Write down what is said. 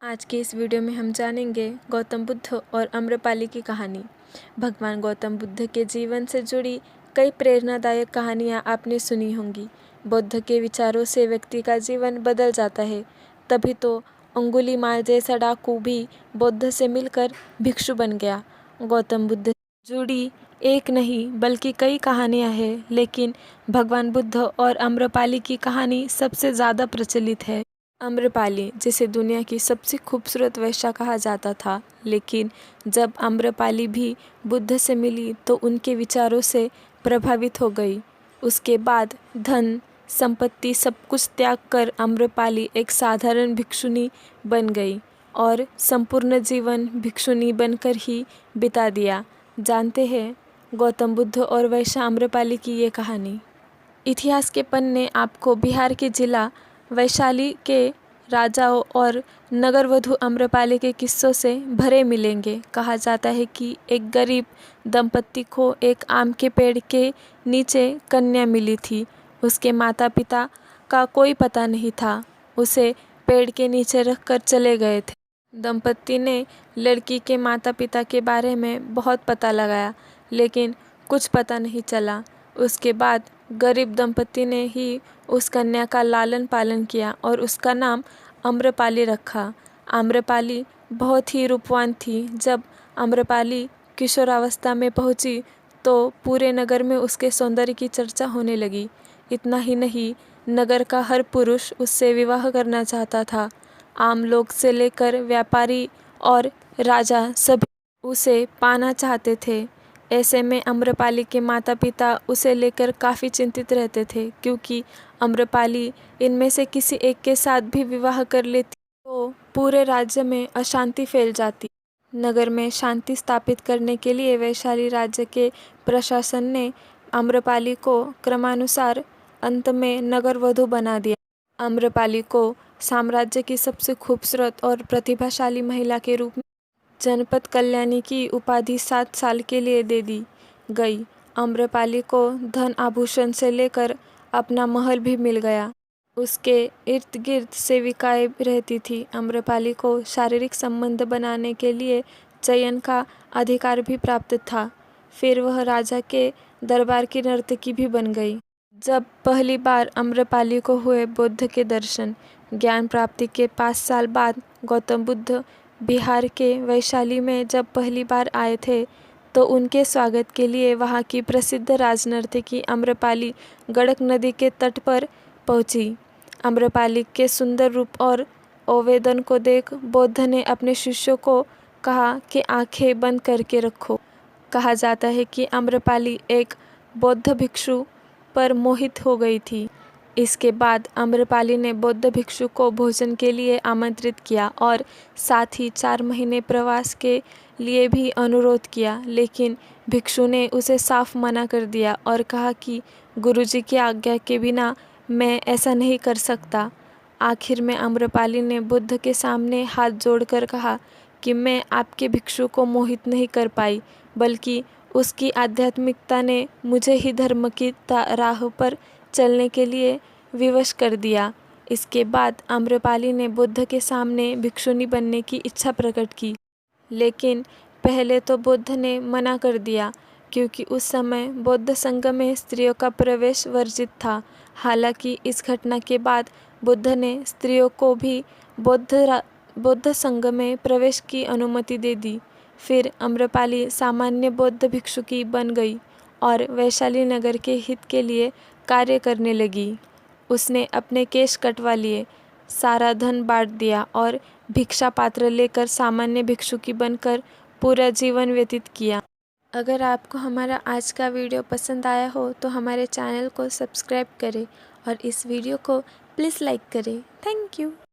आज के इस वीडियो में हम जानेंगे गौतम बुद्ध और आम्रपाली की कहानी। भगवान गौतम बुद्ध के जीवन से जुड़ी कई प्रेरणादायक कहानियाँ आपने सुनी होंगी। बुद्ध के विचारों से व्यक्ति का जीवन बदल जाता है। तभी तो अंगुलीमाल जैसा डाकू भी बुद्ध से मिलकर भिक्षु बन गया। गौतम बुद्ध से जुड़ी एक नहीं बल्कि कई कहानियाँ हैं, लेकिन भगवान बुद्ध और आम्रपाली की कहानी सबसे ज़्यादा प्रचलित है। आम्रपाली, जिसे दुनिया की सबसे खूबसूरत वेश्या कहा जाता था, लेकिन जब आम्रपाली भी बुद्ध से मिली तो उनके विचारों से प्रभावित हो गई। उसके बाद धन संपत्ति सब कुछ त्याग कर आम्रपाली एक साधारण भिक्षुनी बन गई और संपूर्ण जीवन भिक्षुनी बनकर ही बिता दिया। जानते हैं गौतम बुद्ध और वेश्या आम्रपाली की ये कहानी। इतिहास के पन्ने आपको बिहार के जिला वैशाली के राजाओं और नगरवधु आम्रपाली के किस्सों से भरे मिलेंगे। कहा जाता है कि एक गरीब दंपत्ति को एक आम के पेड़ के नीचे कन्या मिली थी। उसके माता पिता का कोई पता नहीं था। उसे पेड़ के नीचे रखकर चले गए थे। दंपत्ति ने लड़की के माता पिता के बारे में बहुत पता लगाया, लेकिन कुछ पता नहीं चला। उसके बाद गरीब दंपत्ति ने ही उस कन्या का लालन पालन किया और उसका नाम आम्रपाली रखा। आम्रपाली बहुत ही रूपवान थी। जब आम्रपाली किशोरावस्था में पहुंची तो पूरे नगर में उसके सौंदर्य की चर्चा होने लगी। इतना ही नहीं, नगर का हर पुरुष उससे विवाह करना चाहता था। आम लोग से लेकर व्यापारी और राजा सभी उसे पाना चाहते थे। ऐसे में आम्रपाली के माता पिता उसे लेकर काफ़ी चिंतित रहते थे, क्योंकि आम्रपाली इनमें से किसी एक के साथ भी विवाह कर लेती तो पूरे राज्य में अशांति फैल जाती। नगर में शांति स्थापित करने के लिए वैशाली राज्य के प्रशासन ने आम्रपाली को क्रमानुसार अंत में नगरवधु बना दिया। आम्रपाली को साम्राज्य की सबसे खूबसूरत और प्रतिभाशाली महिला के रूप में जनपद कल्याणी की उपाधि 7 साल के लिए दे दी गई। आम्रपाली को धन आभूषण से लेकर अपना महल भी मिल गया। उसके इर्द गिर्द सेविकाएं रहती थी। आम्रपाली को शारीरिक संबंध बनाने के लिए चयन का अधिकार भी प्राप्त था। फिर वह राजा के दरबार की नर्तकी भी बन गई। जब पहली बार आम्रपाली को हुए बुद्ध के दर्शन, ज्ञान प्राप्ति के 5 साल बाद गौतम बुद्ध बिहार के वैशाली में जब पहली बार आए थे तो उनके स्वागत के लिए वहाँ की प्रसिद्ध राजनर्तकी आम्रपाली गंडक नदी के तट पर पहुँची। आम्रपाली के सुंदर रूप और आवेदन को देख बुद्ध ने अपने शिष्यों को कहा कि आंखें बंद करके रखो। कहा जाता है कि आम्रपाली एक बौद्ध भिक्षु पर मोहित हो गई थी। इसके बाद आम्रपाली ने बौद्ध भिक्षु को भोजन के लिए आमंत्रित किया और साथ ही 4 महीने प्रवास के लिए भी अनुरोध किया, लेकिन भिक्षु ने उसे साफ मना कर दिया और कहा कि गुरुजी की आज्ञा के बिना मैं ऐसा नहीं कर सकता। आखिर में आम्रपाली ने बुद्ध के सामने हाथ जोड़कर कहा कि मैं आपके भिक्षु को मोहित नहीं कर पाई, बल्कि उसकी आध्यात्मिकता ने मुझे ही धर्म की राह पर चलने के लिए विवश कर दिया। इसके बाद आम्रपाली ने बुद्ध के सामने भिक्षुनी बनने की इच्छा प्रकट की, लेकिन पहले तो बुद्ध ने मना कर दिया, क्योंकि उस समय बौद्ध संघ में स्त्रियों का प्रवेश वर्जित था। हालांकि इस घटना के बाद बुद्ध ने स्त्रियों को भी बौद्ध संघ में प्रवेश की अनुमति दे दी। फिर आम्रपाली सामान्य बौद्ध भिक्षुकी बन गई और वैशाली नगर के हित के लिए कार्य करने लगी। उसने अपने केश कटवा लिए, सारा धन बांट दिया और भिक्षा पात्र लेकर सामान्य भिक्षुकी बनकर पूरा जीवन व्यतीत किया। अगर आपको हमारा आज का वीडियो पसंद आया हो तो हमारे चैनल को सब्सक्राइब करें और इस वीडियो को प्लीज़ लाइक करें। Thank you.